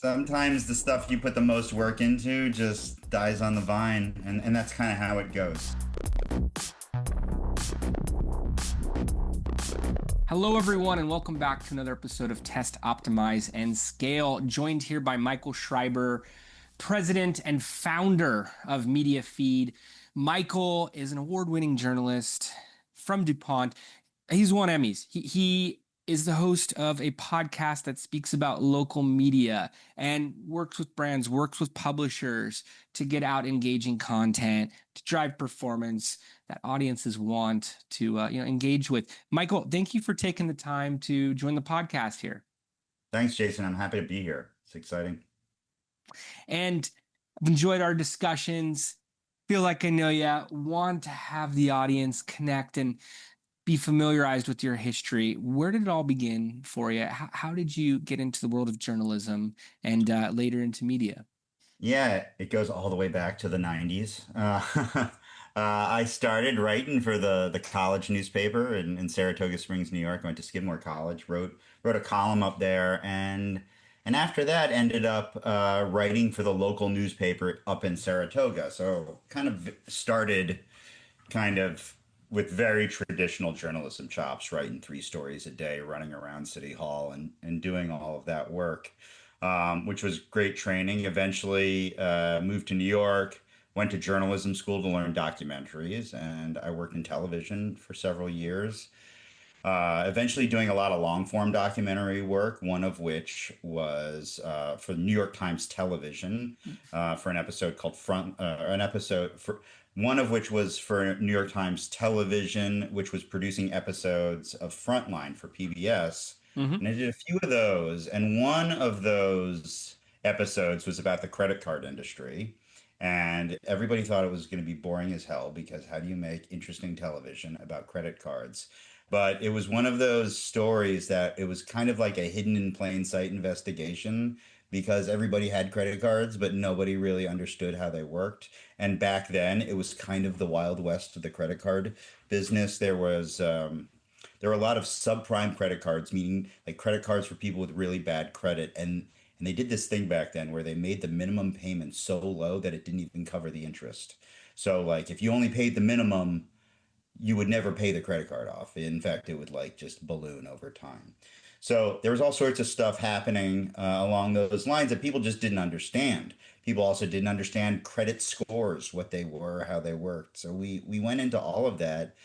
Sometimes the stuff you put the most work into just dies on the vine, and that's kind of how it goes. Hello, everyone, and welcome back to another episode of Test, Optimize, and Scale. Joined here by Michael Schreiber, president and founder of MediaFeed. Michael is an award-winning journalist from DuPont. He's won Emmys. He is the host of a podcast that speaks about local media and works with brands, works with publishers to get out engaging content, to drive performance that audiences want to engage with. Michael, thank you for taking the time to join the podcast here. Thanks, Jason. I'm happy to be here. It's exciting. And I've enjoyed our discussions. Feel like I know you. Want to have the audience connect and be familiarized with your history. Where did it all begin for you? How did you get into the world of journalism and later into media? Yeah, it goes all the way back to the 90s. I started writing for the college newspaper in Saratoga Springs, New York. I went to Skidmore College, wrote a column up there, and after that ended up writing for the local newspaper up in Saratoga. So kind of started with very traditional journalism chops, writing 3 stories a day, running around City Hall and doing all of that work, which was great training. Eventually moved to New York, went to journalism school to learn documentaries, and I worked in television for several years. Eventually doing a lot of long form documentary work, one of which was for New York Times Television for an episode called one of which was for New York Times Television, which was producing episodes of Frontline for PBS. Mm-hmm. And I did a few of those. And one of those episodes was about the credit card industry. And everybody thought it was going to be boring as hell because how do you make interesting television about credit cards? But it was one of those stories that it was kind of like a hidden in plain sight investigation because everybody had credit cards, but nobody really understood how they worked. And back then, it was kind of the Wild West of the credit card business. There were a lot of subprime credit cards, meaning like credit cards for people with really bad credit. And they did this thing back then where they made the minimum payment so low that it didn't even cover the interest. So like if you only paid the minimum, you would never pay the credit card off. In fact, it would like just balloon over time. So there was all sorts of stuff happening along those lines that people just didn't understand. People also didn't understand credit scores, what they were, how they worked. So we went into all of that.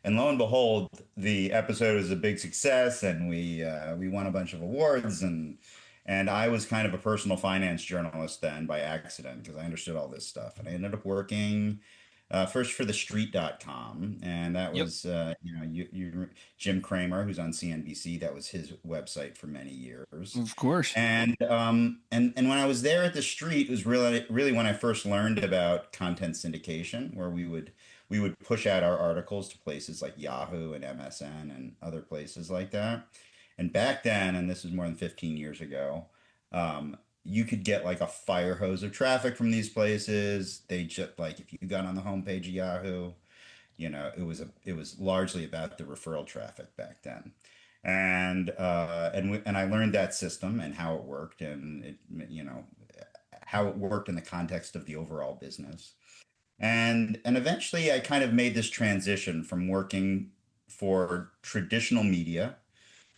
And lo and behold, the episode was a big success and we won a bunch of awards. And I was kind of a personal finance journalist then by accident because I understood all this stuff. And I ended up working first for thestreet.com, and that was Jim Cramer, who's on CNBC. That was his website for many years. Of course. And when I was there at the Street, it was really when I first learned about content syndication, where we would push out our articles to places like Yahoo and MSN and other places like that. And back then, and this was more than 15 years ago, you could get like a fire hose of traffic from these places. They just like if you got on the homepage of Yahoo, it was largely about the referral traffic back then, and I learned that system and how it worked, and how it worked in the context of the overall business, and eventually I kind of made this transition from working for traditional media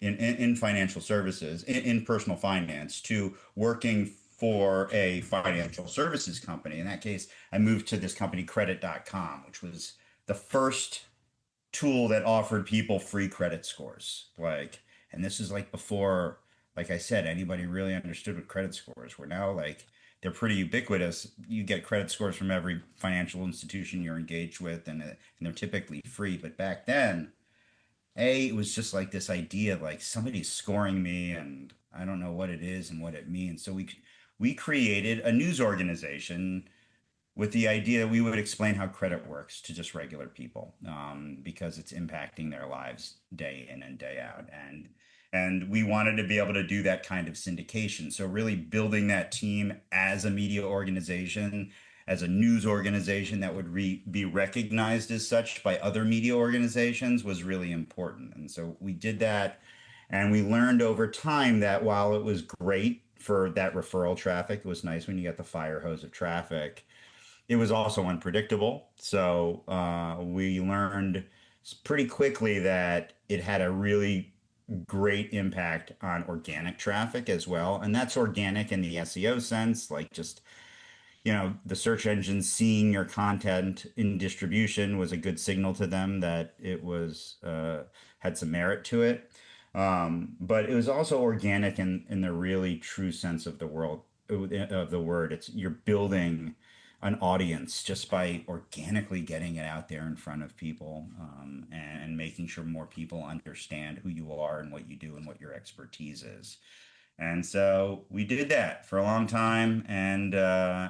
in financial services, in personal finance, to working for a financial services company. In that case, I moved to this company, credit.com, which was the first tool that offered people free credit scores. And this is like before, like I said, anybody really understood what credit scores were. Now, like, they're pretty ubiquitous. You get credit scores from every financial institution you're engaged with, and they're typically free. But back then, it was just like this idea of like somebody's scoring me and I don't know what it is and what it means. So we created a news organization with the idea that we would explain how credit works to just regular people, because it's impacting their lives day in and day out. And we wanted to be able to do that kind of syndication. So really building that team as a media organization, as a news organization that would be recognized as such by other media organizations was really important. And so we did that. And we learned over time that while it was great for that referral traffic. It was nice when you got the fire hose of traffic. It was also unpredictable. So we learned pretty quickly that it had a really great impact on organic traffic as well. And that's organic in the SEO sense, like just the search engine seeing your content in distribution was a good signal to them that it was had some merit to it. But it was also organic in the really true sense of the world of the word. It's you're building an audience just by organically getting it out there in front of people, and making sure more people understand who you are and what you do and what your expertise is. And so we did that for a long time, and that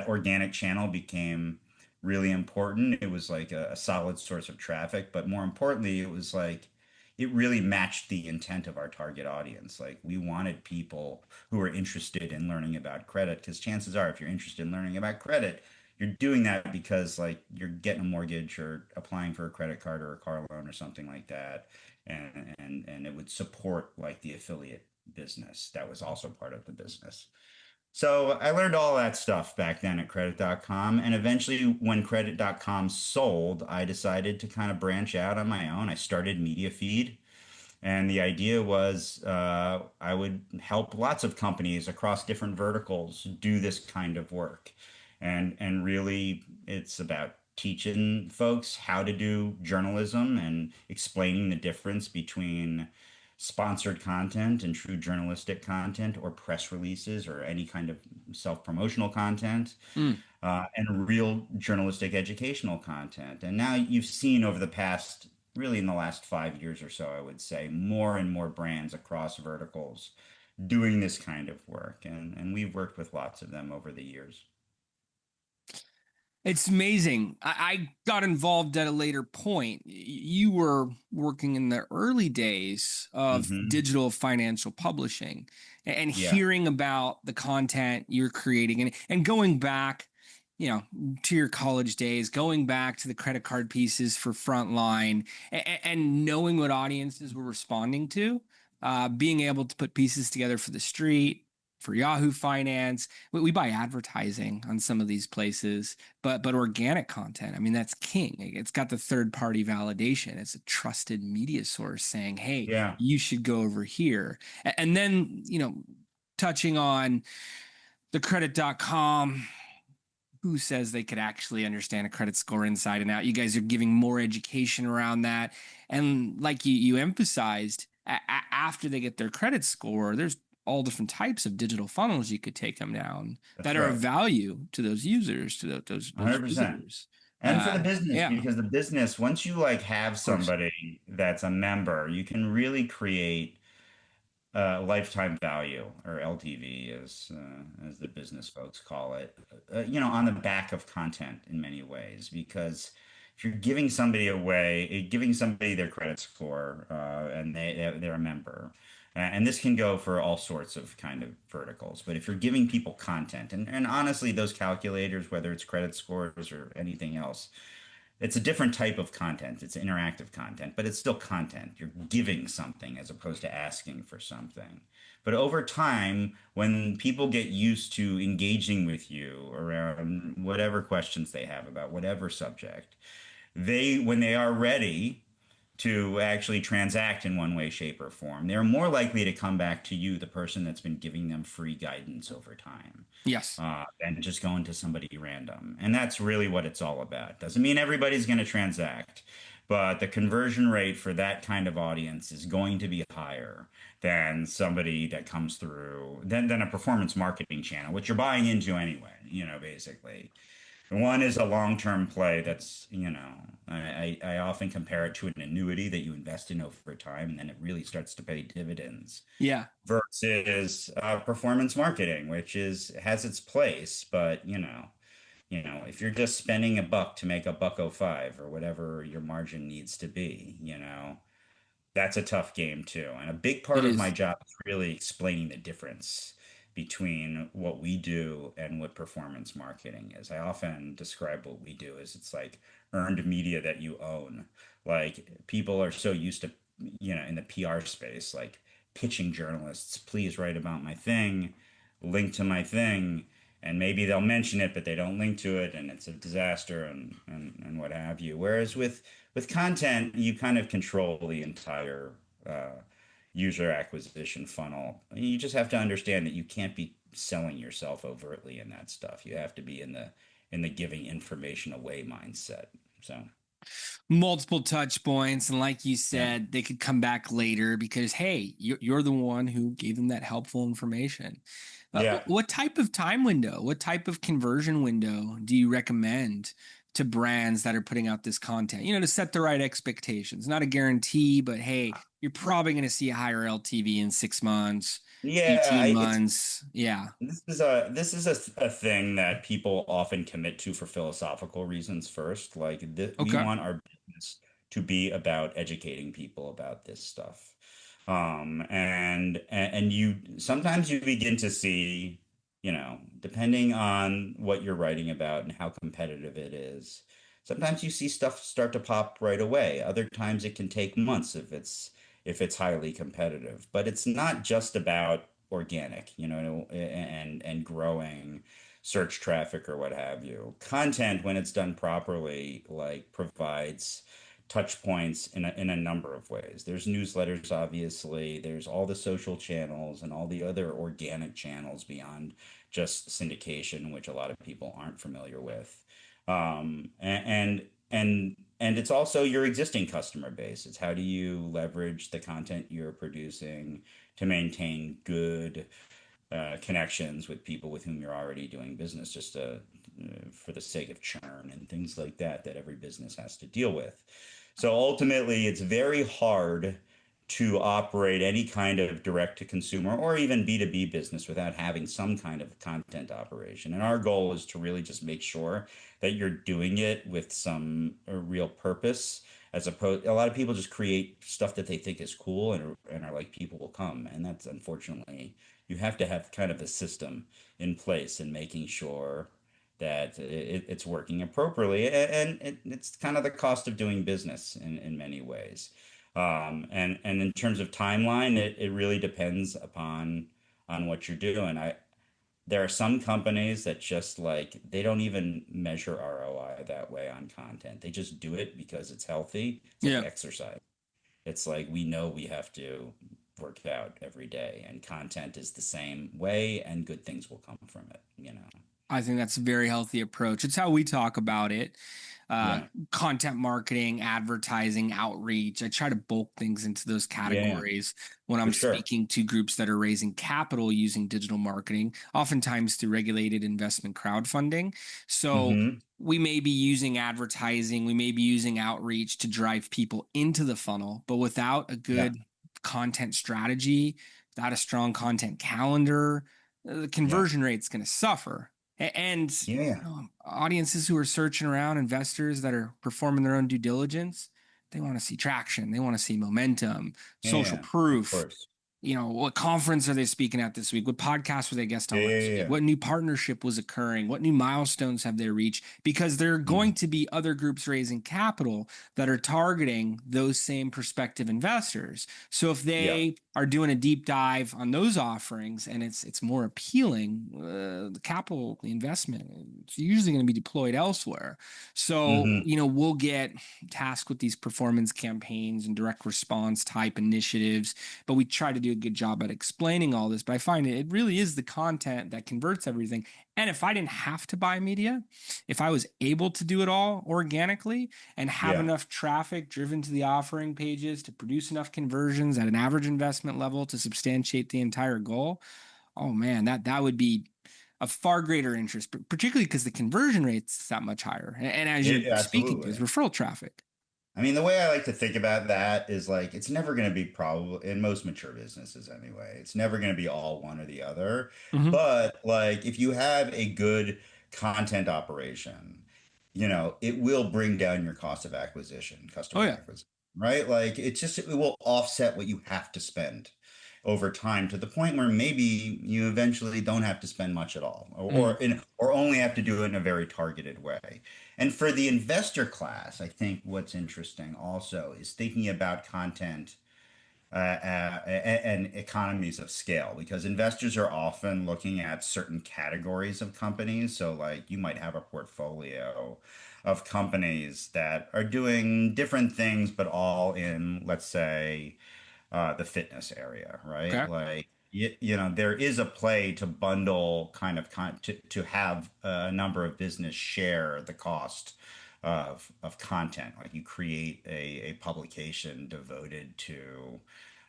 organic channel became really important. It was like a solid source of traffic, but more importantly, it was like it really matched the intent of our target audience. Like we wanted people who were interested in learning about credit, because chances are, if you're interested in learning about credit, you're doing that because like you're getting a mortgage or applying for a credit card or a car loan or something like that, and it would support like the affiliate business that was also part of the business. So I learned all that stuff back then at credit.com. And eventually, when credit.com sold, I decided to kind of branch out on my own. I started MediaFeed. And the idea was I would help lots of companies across different verticals do this kind of work. And really, it's about teaching folks how to do journalism and explaining the difference between sponsored content and true journalistic content or press releases or any kind of self-promotional content, Mm. and real journalistic educational content. And now you've seen over the past, really in the last 5 years or so, I would say, more and more brands across verticals doing this kind of work. And we've worked with lots of them over the years. It's amazing. I got involved at a later point. You were working in the early days of Hmm. digital financial publishing and Yeah. hearing about the content you're creating and going back, to your college days, going back to the credit card pieces for Frontline and knowing what audiences were responding to, being able to put pieces together for the street, for Yahoo Finance. We buy advertising on some of these places, but organic content, I mean, that's king. It's got the third party validation. It's a trusted media source saying, hey, Yeah. you should go over here. And then, touching on the credit.com, who says they could actually understand a credit score inside and out? You guys are giving more education around that. And like you emphasized, after they get their credit score, there's all different types of digital funnels you could take them down That's that are of right. value to those users, to those 100%. visitors. And for the business, Yeah, of because the business, once you like have course. somebody that's a member, you can really create lifetime value, or LTV, as the business folks call it, on the back of content in many ways. Because if you're giving somebody away, giving somebody their credit score, and they're a member, and this can go for all sorts of kind of verticals. But if you're giving people content, and honestly, those calculators, whether it's credit scores or anything else, it's a different type of content. It's interactive content, but it's still content. You're giving something as opposed to asking for something. But over time, when people get used to engaging with you around whatever questions they have about whatever subject, when they are ready to actually transact in one way, shape, or form, they're more likely to come back to you, the person that's been giving them free guidance over time, Yes. than just going to somebody random. And that's really what it's all about. Doesn't mean everybody's going to transact, but the conversion rate for that kind of audience is going to be higher than somebody that comes through than a performance marketing channel, which you're buying into anyway, basically. One is a long-term play that's, I often compare it to an annuity that you invest in over time, and then it really starts to pay dividends, Yeah. versus performance marketing, which has its place. But, if you're just spending a buck to make a buck oh five or whatever your margin needs to be, that's a tough game too. And a big It part of my is. job is really explaining the difference between what we do and what performance marketing is. I often describe what we do as it's like earned media that you own. Like people are so used to, in the PR space, like pitching journalists, please write about my thing, link to my thing, and maybe they'll mention it, but they don't link to it, and it's a disaster, and what have you. Whereas with content, you kind of control the entire user acquisition funnel. You just have to understand that you can't be selling yourself overtly in that stuff. You have to be in the giving information away mindset. So Multiple touch points, and like you yeah, said, they could come back later because hey, you're the one who gave them that helpful information. yeah. What type of time window, what type of conversion window do you recommend to brands that are putting out this content, to set the right expectations? Not a guarantee, but hey, you're probably going to see a higher LTV in 6 months, Yeah, 18 it's months. Yeah. this is a thing that people often commit to for philosophical reasons first. Like we Okay. want our business to be about educating people about this stuff. And you sometimes you begin to see, depending on what you're writing about and how competitive it is, sometimes you see stuff start to pop right away. Other times it can take months if it's highly competitive. But it's not just about organic, and growing search traffic or what have you. Content, when it's done properly, like provides touch points in a number of ways. There's newsletters, obviously. There's all the social channels and all the other organic channels beyond just syndication, which a lot of people aren't familiar with. And it's also your existing customer base. It's how do you leverage the content you're producing to maintain good connections with people with whom you're already doing business, just for the sake of churn and things like that that every business has to deal with. So ultimately, it's very hard to operate any kind of direct to consumer or even B2B business without having some kind of content operation. And our goal is to really just make sure that you're doing it with some real purpose, as opposed a lot of people just create stuff that they think is cool and are like people will come. And that's unfortunately you have to have kind of a system in place and making sure that it's working appropriately. And it's kind of the cost of doing business in many ways. And in terms of timeline, it really depends on what you're doing. There are some companies that just like they don't even measure ROI that way on content. They just do it because it's healthy. It's like Yeah. exercise. It's like we know we have to work out every day, and content is the same way, and good things will come from it. I think that's a very healthy approach. It's how we talk about it. Uh, Yeah, Content marketing, advertising, outreach. I try to bulk things into those yeah, categories when for I'm sure. speaking to groups that are raising capital using digital marketing, oftentimes through regulated investment crowdfunding. So Mm-hmm. we may be using advertising, we may be using outreach to drive people into the funnel, but without a Yeah, good content strategy, without a strong content calendar, the yeah, conversion rate's going to suffer. And yeah, audiences who are searching around, investors that are performing their own due diligence, they want to see traction, they want to see momentum, social yeah, of proof. course. What conference are they speaking at this week? What podcast were they guest Yeah, on yeah, last week? yeah. What new partnership was occurring? What new milestones have they reached? Because there are Mm, going to be other groups raising capital that are targeting those same prospective investors. So if yeah, they are doing a deep dive on those offerings and it's more appealing, the capital, the investment, it's usually going to be deployed elsewhere. So, mm-hmm. we'll get tasked with these performance campaigns and direct response type initiatives, but we try to do a good job at explaining all this. But I find it really is the content that converts everything. And if I didn't have to buy media, if I was able to do it all organically and have Yeah, enough traffic driven to the offering pages to produce enough conversions at an average investment level to substantiate the entire goal, oh man, that would be of far greater interest, particularly because the conversion rate's that much higher. And as you're yeah, speaking to, is absolutely. referral traffic. I mean, the way I like to think about that is like it's never going to be probable in most mature businesses anyway. It's never going to be all one or the other. Mm-hmm. But like if you have a good content operation, it will bring down your cost of acquisition, Oh customer yeah. acquisition, right? Like it will offset what you have to spend over time to the point where maybe you eventually don't have to spend much at all Mm. or only have to do it in a very targeted way. And for the investor class, I think what's interesting also is thinking about content and economies of scale, because investors are often looking at certain categories of companies. So, like, you might have a portfolio of companies that are doing different things, but all in, let's say, the fitness area, right? Okay. Like, there is a play to bundle kind of to have a number of business share the cost of content. Like, you create a publication devoted to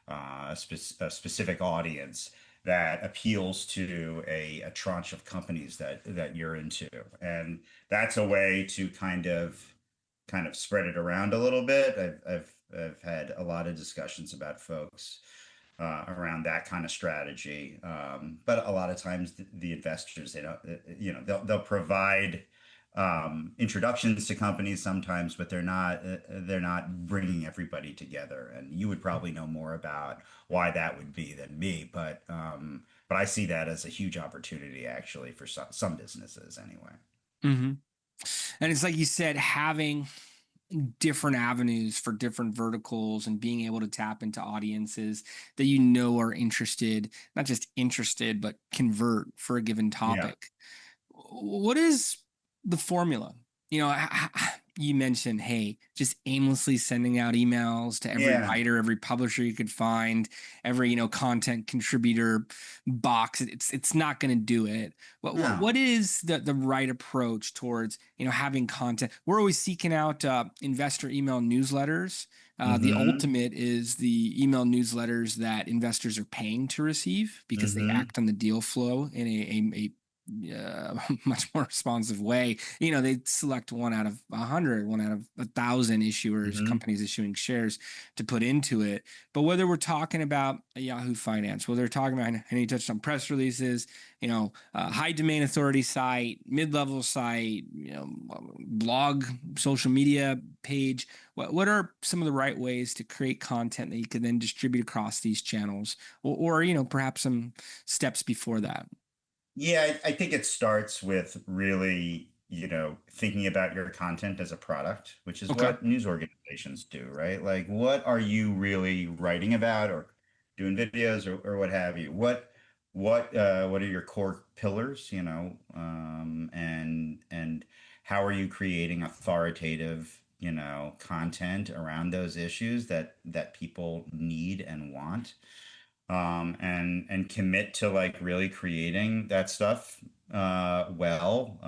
a specific audience that appeals to a tranche of companies that you're into, and that's a way to kind of spread it around a little bit. I've had a lot of discussions about folks around that kind of strategy. But a lot of times the investors, they don't, they'll provide introductions to companies sometimes, but they're not bringing everybody together. And you would probably know more about why that would be than me. But I see that as a huge opportunity actually for some businesses anyway. Hmm. And it's like you said, having different avenues for different verticals and being able to tap into audiences that are interested, not just interested, but convert for a given Yeah. topic. What is the formula? You mentioned, hey, just aimlessly sending out emails to every Yeah. writer, every publisher you could find, every content contributor box. It's not going to do it. No. What is the right approach towards having content? We're always seeking out investor email newsletters. The Mm-hmm. ultimate is the email newsletters that investors are paying to receive because they Mm-hmm. act on the deal flow in a much more responsive way. They select one out of 100, one out of 1,000 issuers, Mm-hmm. companies issuing shares to put into it. But whether we're talking about a Yahoo Finance, whether we're talking about, and you touched on press releases, high domain authority site, mid-level site, blog, social media page, what are some of the right ways to create content that you can then distribute across these channels, or perhaps some steps before that? Yeah, I think it starts with really, thinking about your content as a product, which is Okay. what news organizations do, right? Like, what are you really writing about or doing videos or what have you? What are your core pillars, and how are you creating authoritative, content around those issues that people need and want? And commit to like really creating that stuff well,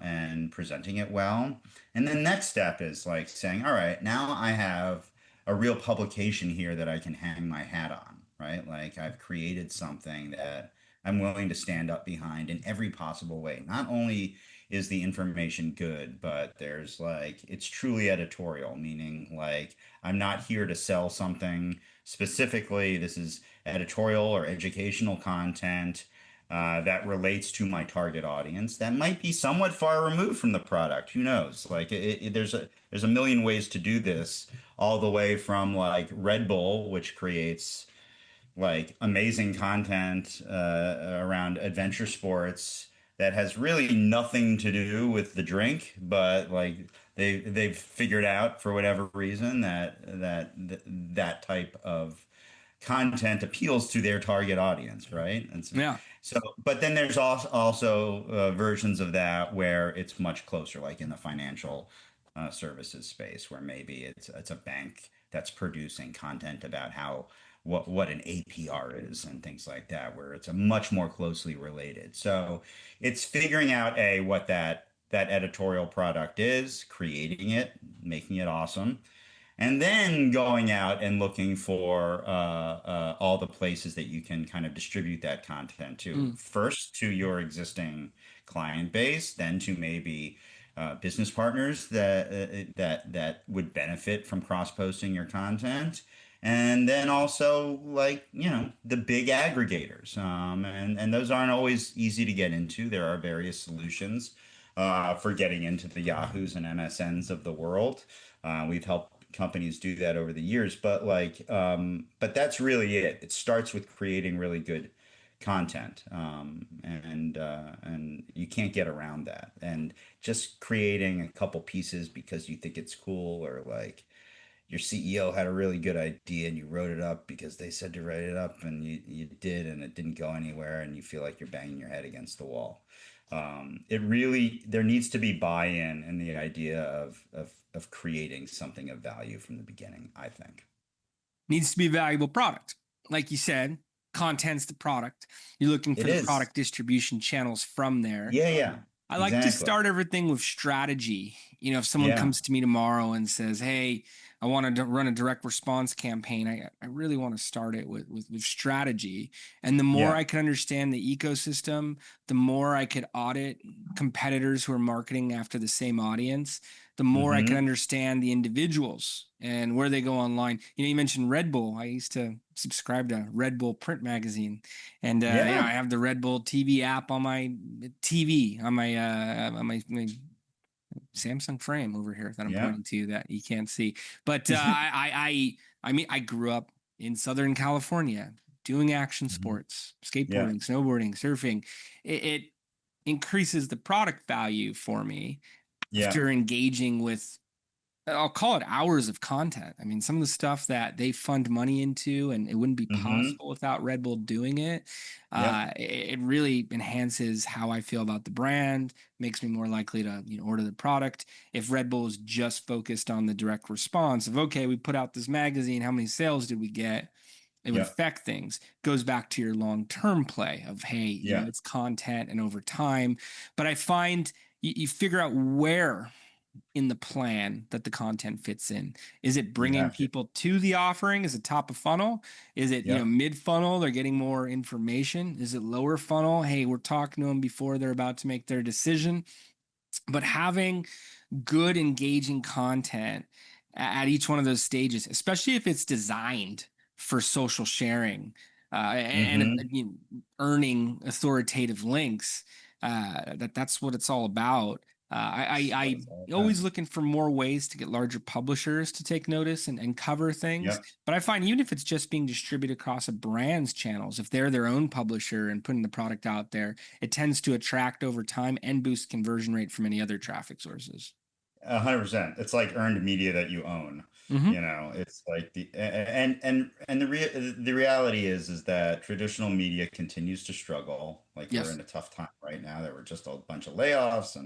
and presenting it well. And then next step is like saying, all right, now I have a real publication here that I can hang my hat on, right? Like, I've created something that I'm willing to stand up behind in every possible way. Not only is the information good, but there's like, it's truly editorial, meaning like, I'm not here to sell something specifically. This is editorial or educational content that relates to my target audience that might be somewhat far removed from the product. Who knows? Like, there's a million ways to do this, all the way from like Red Bull, which creates like amazing content around adventure sports that has really nothing to do with the drink, but like they've figured out for whatever reason that type of content appeals to their target audience, right? And Yeah. so, but then there's also versions of that where it's much closer, like in the financial services space, where maybe it's a bank that's producing content about how what an APR is and things like that, where it's a much more closely related. So it's figuring out what that editorial product is, creating it, making it awesome, and then going out and looking for all the places that you can kind of distribute that content to. Mm. First to your existing client base, then to maybe business partners that would benefit from cross posting your content, and then also like the big aggregators. And those aren't always easy to get into. There are various solutions for getting into the Yahoos and MSNs of the world. We've helped companies do that over the years, but that's really it. It starts with creating really good content, and you can't get around that. And just creating a couple pieces because you think it's cool, or like your CEO had a really good idea and you wrote it up because they said to write it up and you did and it didn't go anywhere and you feel like you're banging your head against the wall. There needs to be buy-in in the idea of creating something of value from the beginning, I think. Needs to be a valuable product. Like you said, content's the product. You're looking It for the is. product distribution channels from there. Yeah, yeah. I like to Exactly. start everything with strategy. If someone Yeah. comes to me tomorrow and says, "Hey, I want to run a direct response campaign," I really want to start it with strategy. And the more Yeah. I can understand the ecosystem, the more I could audit competitors who are marketing after the same audience, the more I can Hmm. understand the individuals and where they go online. You mentioned Red Bull. I used to subscribe to Red Bull print magazine, and Yeah. I have the Red Bull TV app on my TV on my Samsung frame over here that I'm Yeah. pointing to that you can't see. But I mean, I grew up in Southern California doing action Mhm. sports, Yeah. skateboarding, snowboarding, surfing. It increases the product value for me Yeah. after engaging with, I'll call it, hours of content. I mean, some of the stuff that they fund money into, and it wouldn't be Hmm. possible without Red Bull doing it. Yep. It really enhances how I feel about the brand, makes me more likely to order the product. If Red Bull is just focused on the direct response of, okay, we put out this magazine, how many sales did we get? It would Yep. affect things. Goes back to your long-term play of, hey, Yeah. it's content and over time. But I find you figure out where in the plan that the content fits in. Is it You bringing have to. people to the offering? Is it top of funnel? Is it, Yep. mid funnel? They're getting more information. Is it lower funnel? Hey, we're talking to them before they're about to make their decision. But having good, engaging content at each one of those stages, especially if it's designed for social sharing and Hmm. earning authoritative links, that's what it's all about. What it's all I about. always looking for more ways to get larger publishers to take notice and cover things. Yep. But I find even if it's just being distributed across a brand's channels, if they're their own publisher and putting the product out there, it tends to attract over time and boost conversion rate from any other traffic sources. 100%. It's like earned media that you own. Mm-hmm. It's like the reality is that traditional media continues to struggle. Like we're Yes. in a tough time right now. There were just a bunch of layoffs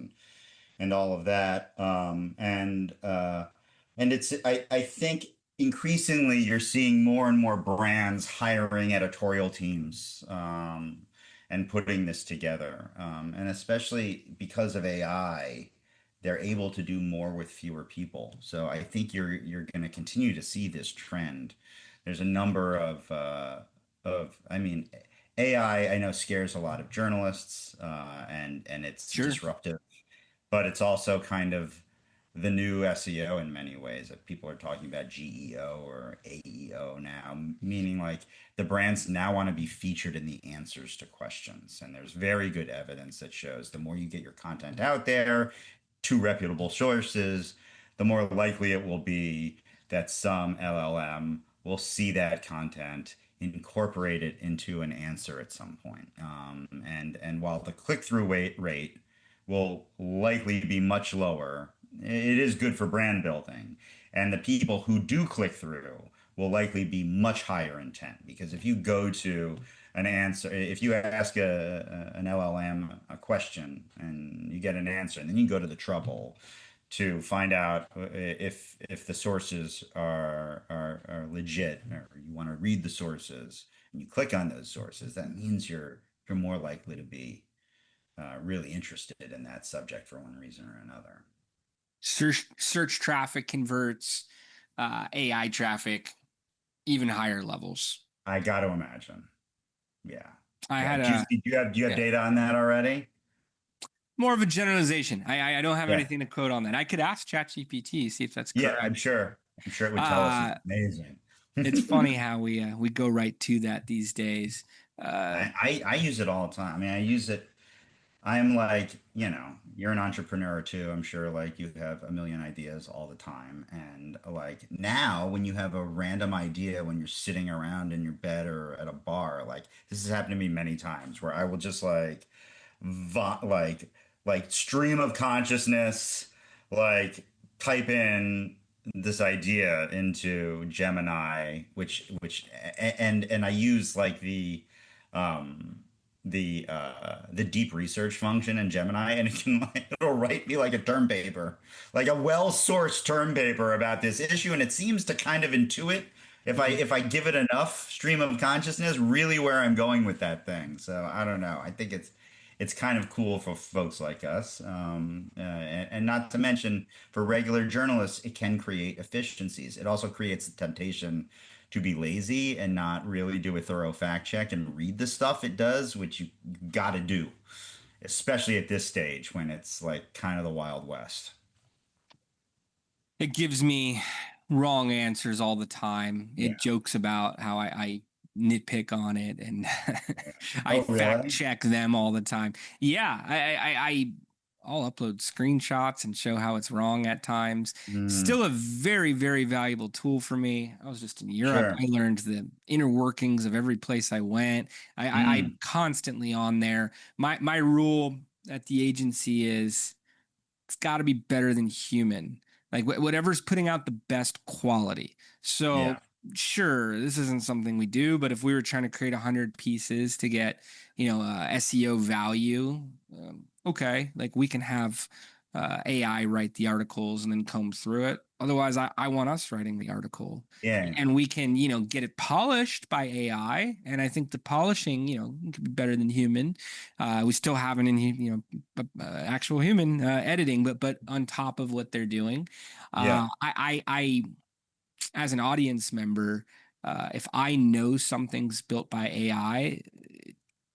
and all of that. And I think increasingly you're seeing more and more brands hiring editorial teams and putting this together. And especially because of AI, they're able to do more with fewer people. So I think you're going to continue to see this trend. There's a number of I mean, AI I know scares a lot of journalists and it's Sure. disruptive, but it's also kind of the new SEO in many ways that people are talking about GEO or AEO now, meaning like the brands now want to be featured in the answers to questions. And there's very good evidence that shows the more you get your content out there to reputable sources, the more likely it will be that some LLM will see that content, incorporate it into an answer at some point. And while the click-through rate will likely be much lower, it is good for brand building. And the people who do click through will likely be much higher intent because if you go to an answer, if you ask an LLM a question and you get an answer, and then you go to the trouble to find out if the sources are legit, or you want to read the sources and you click on those sources, that means you're more likely to be really interested in that subject for one reason or another. Search traffic converts, AI traffic, even higher levels. I got to imagine. Yeah. I Yeah. had a Do you have yeah, data on that already? more of a generalization. I don't have Yeah. anything to quote on that. I could ask ChatGPT, see if that's Yeah, correct. I'm sure it would tell us it's Uh, amazing. it's funny how we go right to that these days. Uh, I use it all the time. I mean, I use it. I'm like, you're an entrepreneur too. I'm sure like you have a million ideas all the time. And like now when you have a random idea when you're sitting around in your bed or at a bar, like this has happened to me many times where I will just like vo like stream of consciousness, like type in this idea into Gemini, and I use like um the deep research function in Gemini, and it can like, it'll write me like a term paper, like a well-sourced term paper about this issue, and it seems to kind of intuit Mhm. if I give it enough stream of consciousness, really where I'm going with that thing. So I don't know. I think it's kind of cool for folks like us, and not to mention for regular journalists, it can create efficiencies. It also creates the temptation to be lazy and not really do a thorough fact check and read the stuff it does, which you got to do, especially at this stage when it's like kind of the Wild West. It gives me wrong answers all the time. Yeah. It jokes about how I nitpick on it and I Oh, fact really? check them all the time. Yeah, I'll upload screenshots and show how it's wrong at times. Mm, Still a very, very valuable tool for me. I was just in Europe. sure. I learned the inner workings of every place I went. I'm Mm, constantly on there. My rule at the agency is it's got to be better than human. Like whatever's putting out the best quality. So yeah. sure, this isn't something we do, but if we were trying to create 100 pieces to get, SEO value, okay, like we can have AI write the articles and then comb through it. Otherwise, I want us writing the article, Yeah. and we can, get it polished by AI. And I think the polishing, could be better than human. We still have an, actual human editing, but on top of what they're doing. Yeah. I as an audience member, if I know something's built by AI,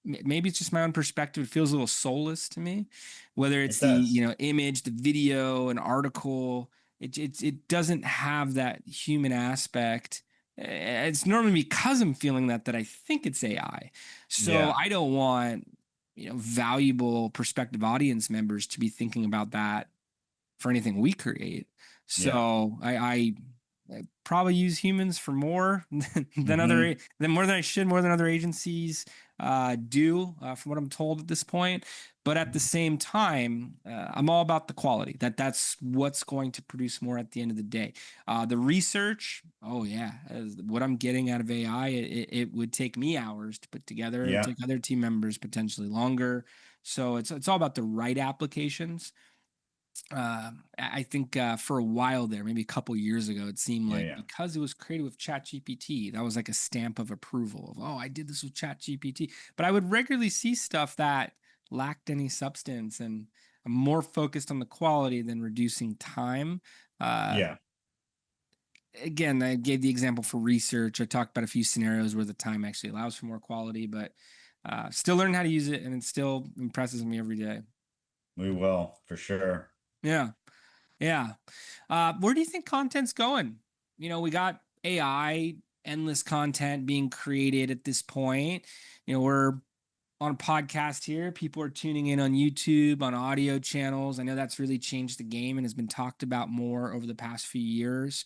maybe it's just my own perspective. It feels a little soulless to me, whether It it's the does. image, the video, an article. It doesn't have that human aspect. It's normally because I'm feeling that I think it's AI. So Yeah. I don't want valuable prospective audience members to be thinking about that for anything we create. Yeah. So I probably use humans for more Hmm. than more than I should, more than other agencies do, from what I'm told at this point. But at the same time, I'm all about the quality. That's what's going to produce more at the end of the day. The research, oh yeah, what I'm getting out of AI, it would take me hours to put together. It'd Yeah. take other team members potentially longer. So it's all about the right applications. I think for a while there, maybe a couple years ago, it seemed Yeah. like Yeah. because it was created with ChatGPT, that was like a stamp of approval of, oh, I did this with ChatGPT. But I would regularly see stuff that lacked any substance, and I'm more focused on the quality than reducing time. Uh, Yeah. Again, I gave the example for research. I talked about a few scenarios where the time actually allows for more quality, but still learning how to use it, and it still impresses me every day. We will for sure. Yeah. Yeah. Where do you think content's going? We got AI, endless content being created at this point. We're on a podcast here. People are tuning in on YouTube, on audio channels. I know that's really changed the game and has been talked about more over the past few years.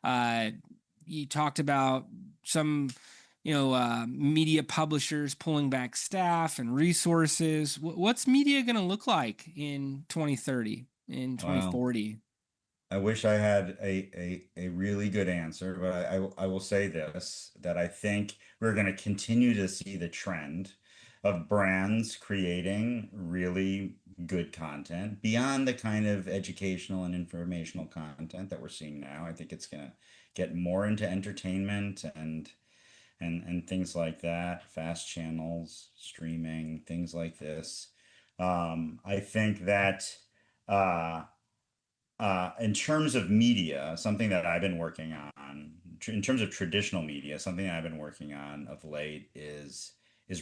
Uh, you talked about some, media publishers pulling back staff and resources. What's media going to look like in 2030, in Wow. 2040? I wish I had a really good answer, but I will say this, that I think we're going to continue to see the trend of brands creating really good content beyond the kind of educational and informational content that we're seeing now. I think it's going to get more into entertainment and things like that, fast channels, streaming, things like this. I think that uh, in terms of media, something that I've been working on, in terms of traditional media, something that I've been working on of late is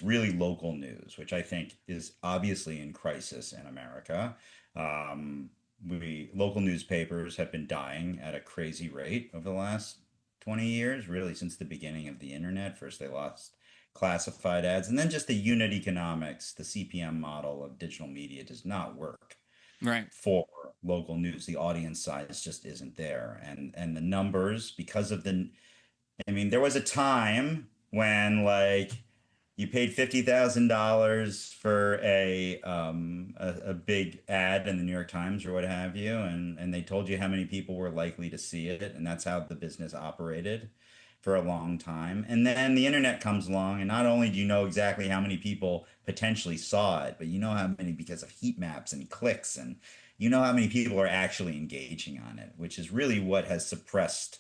really local news, which I think is obviously in crisis in America. Um, we local newspapers have been dying at a crazy rate over the last 20 years, really since the beginning of the internet. First, they lost classified ads, and then just the unit economics, the CPM model of digital media does not work Right. for local news. The audience size just isn't there. And the numbers, because of the I mean, there was a time when like you paid $50,000 for a big ad in the New York Times or what have you, and they told you how many people were likely to see it, and that's how the business operated for a long time. And then the internet comes along, and not only do you know exactly how many people potentially saw it, but you know how many because of heat maps and clicks, and you know how many people are actually engaging on it, which is really what has suppressed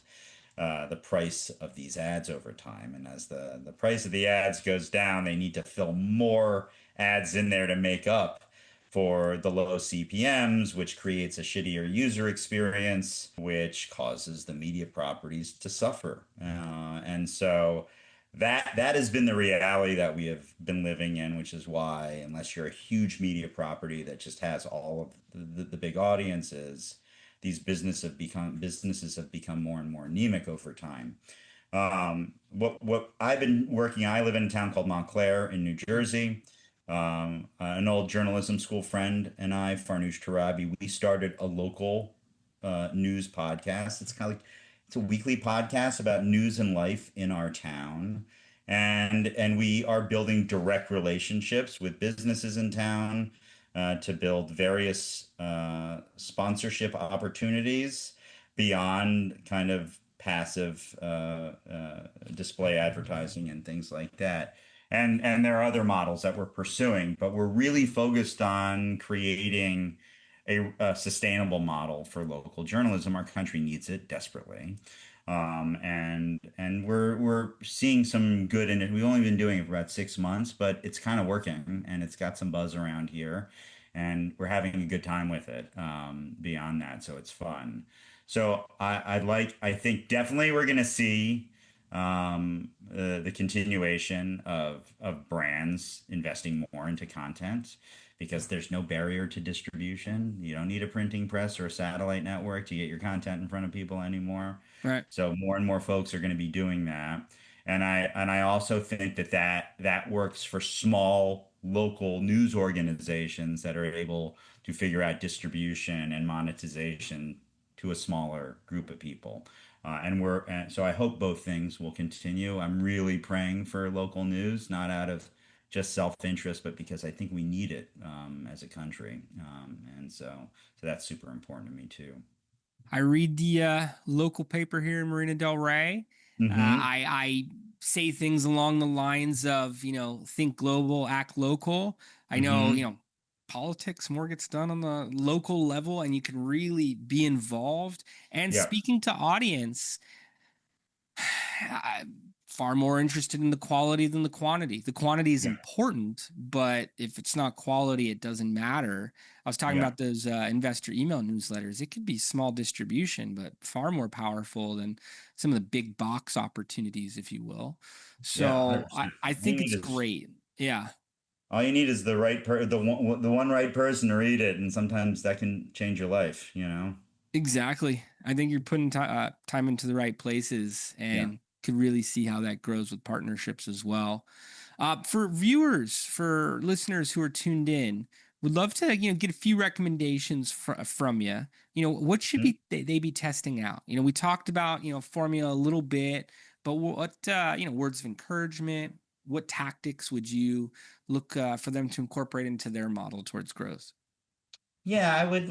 the price of these ads over time. And as the price of the ads goes down, they need to fill more ads in there to make up for the low CPMs, which creates a shittier user experience, which causes the media properties to suffer. And so that has been the reality that we have been living in, which is why, unless you're a huge media property that just has all of the big audiences, these businesses have become more and more anemic over time. What I've been working, I live in a town called Montclair in New Jersey. An old journalism school friend and I, Farnoosh Tarabi, we started a local news podcast. It's kind of like it's a weekly podcast about news and life in our town. And we are building direct relationships with businesses in town to build various sponsorship opportunities beyond kind of passive display advertising and things like that. And there are other models that we're pursuing, but we're really focused on creating a sustainable model for local journalism. Our country needs it desperately. And we're seeing some good in it. We've only been doing it for about 6 months, but it's kind of working and it's got some buzz around here, and we're having a good time with it. Beyond that, so it's fun. So I think definitely we're going to see the continuation of brands investing more into content because there's no barrier to distribution. You don't need a printing press or a satellite network to get your content in front of people anymore. Right. So more and more folks are going to be doing that. And I also think that works for small local news organizations that are able to figure out distribution and monetization to a smaller group of people. And so I hope both things will continue. I'm really praying for local news, not out of just self-interest, but because I think we need it as a country. And so that's super important to me too. I read the local paper here in Marina Del Rey. Hmm. I say things along the lines of, think global, act local. I know, Hmm. politics more gets done on the local level, and you can really be involved. And Yeah. speaking to audience, I'm far more interested in the quality than the quantity. The quantity is Yeah. important, but if it's not quality, it doesn't matter. I was talking Yeah. about those investor email newsletters. It could be small distribution, but far more powerful than some of the big box opportunities, if you will. Yeah. So I, 100%. I think it's great. Yeah, All you need is the one right person to read it, and sometimes that can change your life. exactly. I think you're putting time into the right places Yeah. and could really see how that grows with partnerships as well. For viewers, for listeners who are tuned in, would love to get a few recommendations from you. What should Mhm. be they be testing out? We talked about formula a little bit, but what words of encouragement? What tactics would you look for them to incorporate into their model towards growth? Yeah, I would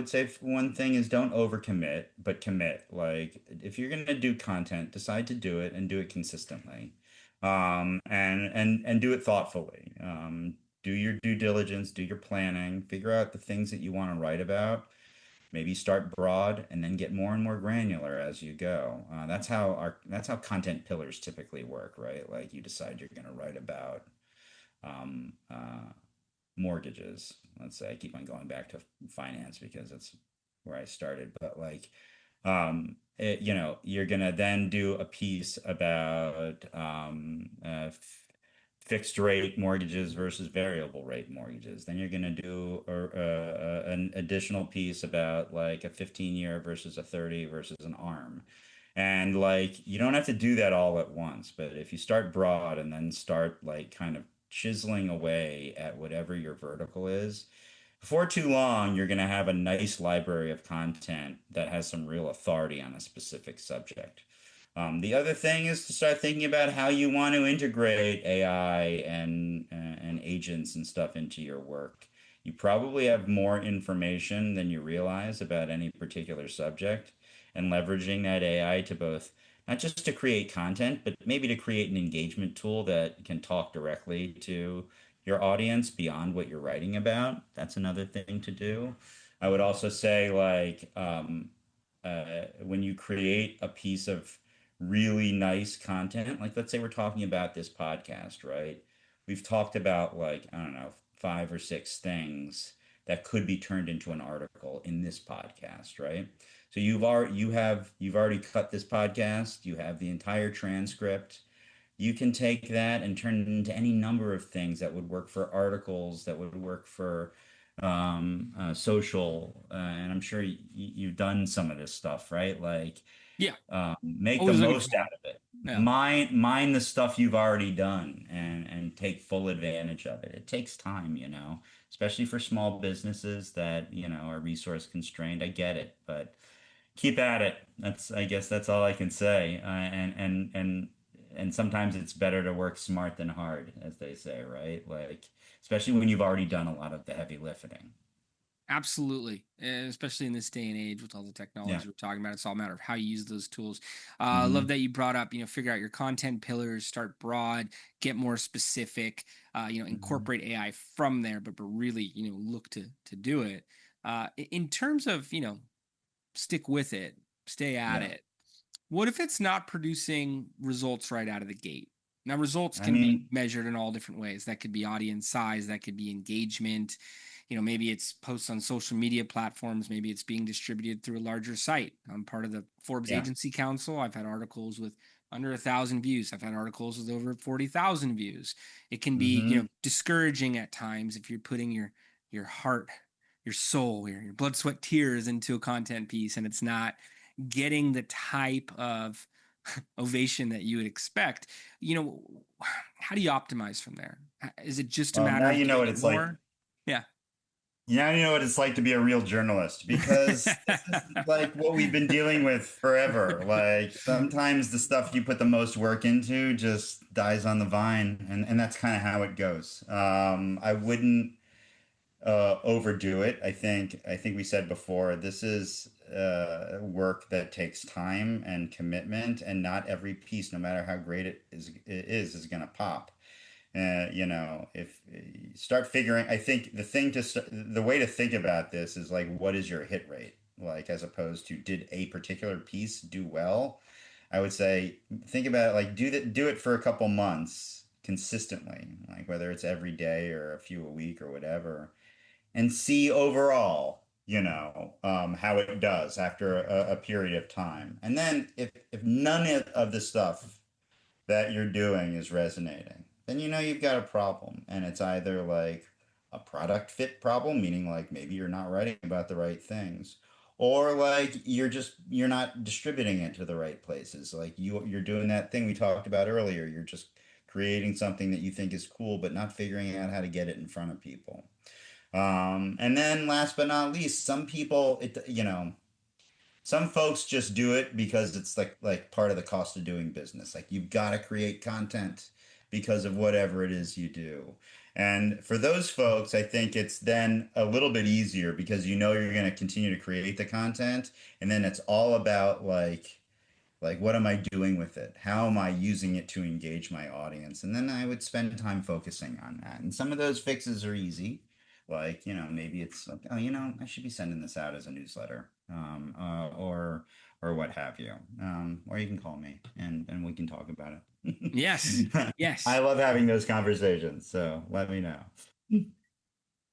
say one thing is don't overcommit, but commit. Like if you're gonna do content, decide to do it and do it consistently. And do it thoughtfully. Do your due diligence, do your planning, figure out the things that you want to write about. Maybe start broad and then get more and more granular as you go. That's how content pillars typically work, right? Like you decide you're gonna write about um, mortgages. Let's say I keep on going back to finance because that's where I started. But like, you're gonna then do a piece about fixed rate mortgages versus variable rate mortgages. Then you're gonna do an additional piece about like a 15-year versus a 30 versus an ARM. And like you don't have to do that all at once, but if you start broad and then start like kind of chiseling away at whatever your vertical is, before too long, you're going to have a nice library of content that has some real authority on a specific subject. The other thing is to start thinking about how you want to integrate AI and agents and stuff into your work. You probably have more information than you realize about any particular subject, and leveraging that AI to both not just to create content, but maybe to create an engagement tool that can talk directly to your audience beyond what you're writing about. That's another thing to do. I would also say, like, when you create a piece of really nice content, like let's say we're talking about this podcast, right? We've talked about, like, I don't know, 5 or 6 things that could be turned into an article in this podcast, right? So you've already cut this podcast, you have the entire transcript. You can take that and turn it into any number of things that would work for articles, that would work for social, and I'm sure you've done some of this stuff, right? Like, Yeah, make the always looking for most more. out of it. Yeah. Mine the stuff you've already done, and take full advantage of it. It takes time, especially for small businesses that, are resource constrained. I get it, but keep at it. I guess that's all I can say. And sometimes it's better to work smart than hard, as they say, right? Like, especially when you've already done a lot of the heavy lifting. Absolutely, and especially in this day and age with all the Yeah. technology we're talking about, it's all a matter of how you use those tools. I love Hmm. that you brought up, figure out your content pillars, start broad, get more specific, Hmm. incorporate AI from there, but really, look to do it. In terms of, stick with it, stay at Yeah. it. What if it's not producing results right out of the gate? Now, results I can be mean, measured in all different ways. That could be audience size, that could be engagement. Maybe it's posts on social media platforms, maybe it's being distributed through a larger site. I'm part of the Forbes yeah. Agency Council. I've had articles with under 1,000 views. I've had articles with over 40,000 views. It can be, Hmm. discouraging at times if you're putting your heart, your soul, your blood, sweat, tears into a content piece and it's not getting the type of ovation that you would expect. you know how do you optimize from there? Is it just a Well, matter now of you know doing what it it's like. more? Yeah. Now you know what it's like to be a real journalist, because this is like what we've been dealing with forever. Like, sometimes the stuff you put the most work into just dies on the vine, and that's kind of how it goes. I wouldn't overdo it. I think we said before, this is work that takes time and commitment, and not every piece, no matter how great it is going to pop. If start figuring, I think the way to think about this is, like, what is your hit rate? Like, as opposed to, did a particular piece do well? I would say, think about it like, do it for a couple months consistently, like whether it's every day or a few a week or whatever, and see overall, how it does after a period of time. And then, if none of the stuff that you're doing is resonating, then you've got a problem. And it's either like a product fit problem, meaning like maybe you're not writing about the right things, or like you're not distributing it to the right places. Like, you're doing that thing we talked about earlier. You're just creating something that you think is cool, but not figuring out how to get it in front of people. And then last but not least, some folks just do it because it's like part of the cost of doing business. Like, you've got to create content because of whatever it is you do. And for those folks, I think it's then a little bit easier, because you're going to continue to create the content, and then it's all about, like, what am I doing with it? How am I using it to engage my audience? And then I would spend time focusing on that. And some of those fixes are easy. Like, maybe it's like, oh, I should be sending this out as a newsletter, or what have you. Or you can call me, and we can talk about Yes. it. I Yes. love having those conversations. So let me know.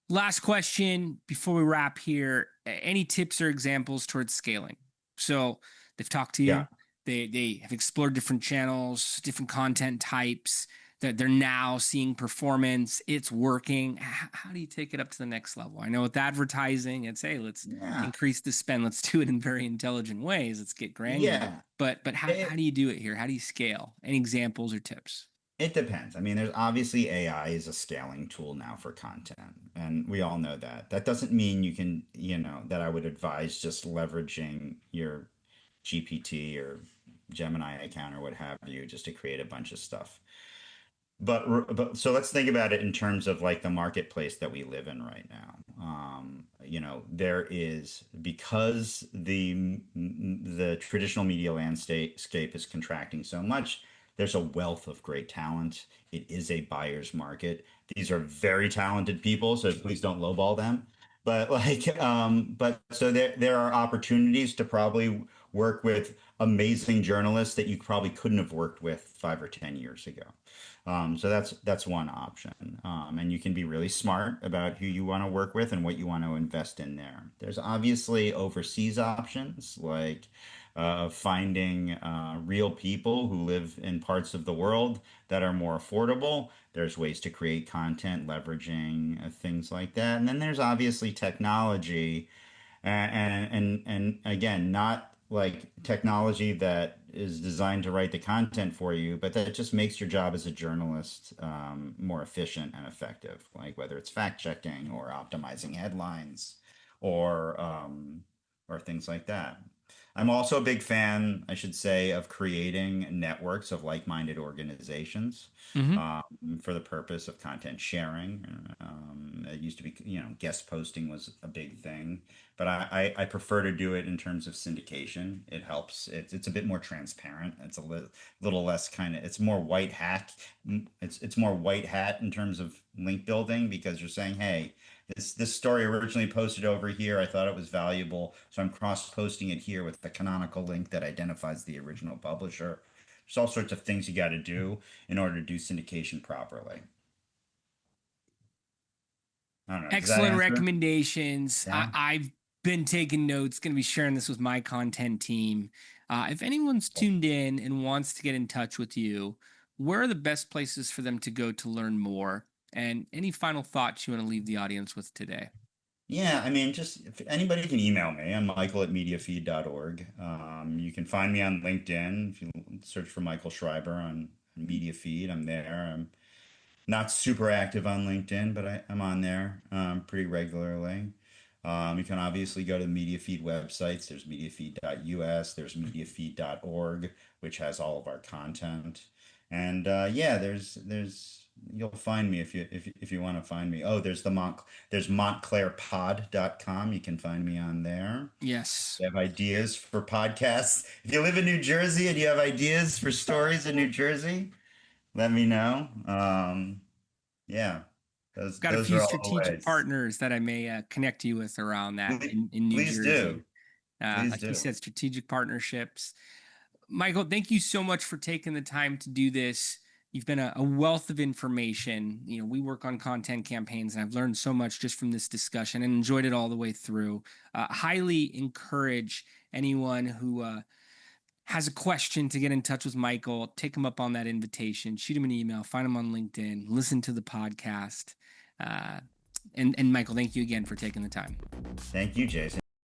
Last question before we wrap here. Any tips or examples towards scaling? So they've talked to Yeah. you, they have explored different channels, different content types, that they're now seeing performance, it's working. How do you take it up to the next level? I know with advertising, it's, hey, let's Yeah. increase the spend, let's do it in very intelligent ways, let's get granular. Yeah. But how do you do it here? How do you scale? Any examples or tips? It depends. I mean, there's obviously AI is a scaling tool now for content, and we all know that. That doesn't mean that I would advise just leveraging your GPT or Gemini account or what have you, just to create a bunch of stuff. But so let's think about it in terms of like the marketplace that we live in right now. There is, because the traditional media landscape is contracting so much. There's a wealth of great talent. It is a buyer's market. These are very talented people, so please don't lowball them. But so there are opportunities to probably work with amazing journalists that you probably couldn't have worked with 5 or 10 years ago. So that's one option. And you can be really smart about who you want to work with and what you want to invest in there. There's obviously overseas options like finding real people who live in parts of the world that are more affordable. There's ways to create content leveraging things like that. And then there's obviously technology and again, not like technology that is designed to write the content for you, but that just makes your job as a journalist more efficient and effective. Like whether it's fact checking or optimizing headlines or things like that. I'm also a big fan, I should say, of creating networks of like-minded organizations Mm-hmm. for the purpose of content sharing. It used to be, guest posting was a big thing, but I prefer to do it in terms of syndication. It helps. It's a bit more transparent. It's little less kind of. It's more white hat. It's more white hat in terms of link building because you're saying, hey, this story originally posted over here. I thought it was valuable, so I'm cross-posting it here with the canonical link that identifies the original publisher. There's all sorts of things you got to do in order to do syndication properly. I don't know. Does that Excellent answer? recommendations. Yeah. I've been taking notes, going to be sharing this with my content team. If anyone's tuned in and wants to get in touch with you, where are the best places for them to go to learn more? And any final thoughts you want to leave the audience with today? Yeah, I mean, just if anybody can email me. I'm Michael at MediaFeed.org. You can find me on LinkedIn. If you search for Michael Schreiber on MediaFeed, I'm there. I'm not super active on LinkedIn, but I'm on there pretty regularly. You can obviously go to the MediaFeed websites. There's MediaFeed.us, there's MediaFeed.org, which has all of our content. And yeah, there's you'll find me if you want to find me. Oh, there's MontclairPod.com. You can find me on there. Yes. You have ideas for podcasts. If you live in New Jersey and you have ideas for stories in New Jersey, let me know. Yeah, those Got a those few are all the strategic ways. partners that I may connect you with around that Please, in New please do. Jersey. Please Like you do. said, strategic partnerships. Michael, thank you so much for taking the time to do this. You've been a wealth of information. We work on content campaigns, and I've learned so much just from this discussion and enjoyed it all the way through. Highly encourage anyone who has a question to get in touch with Michael. Take him up on that invitation. Shoot him an email. Find him on LinkedIn. Listen to the podcast. Uh, and Michael, thank you again for taking the time. Thank you, Jason.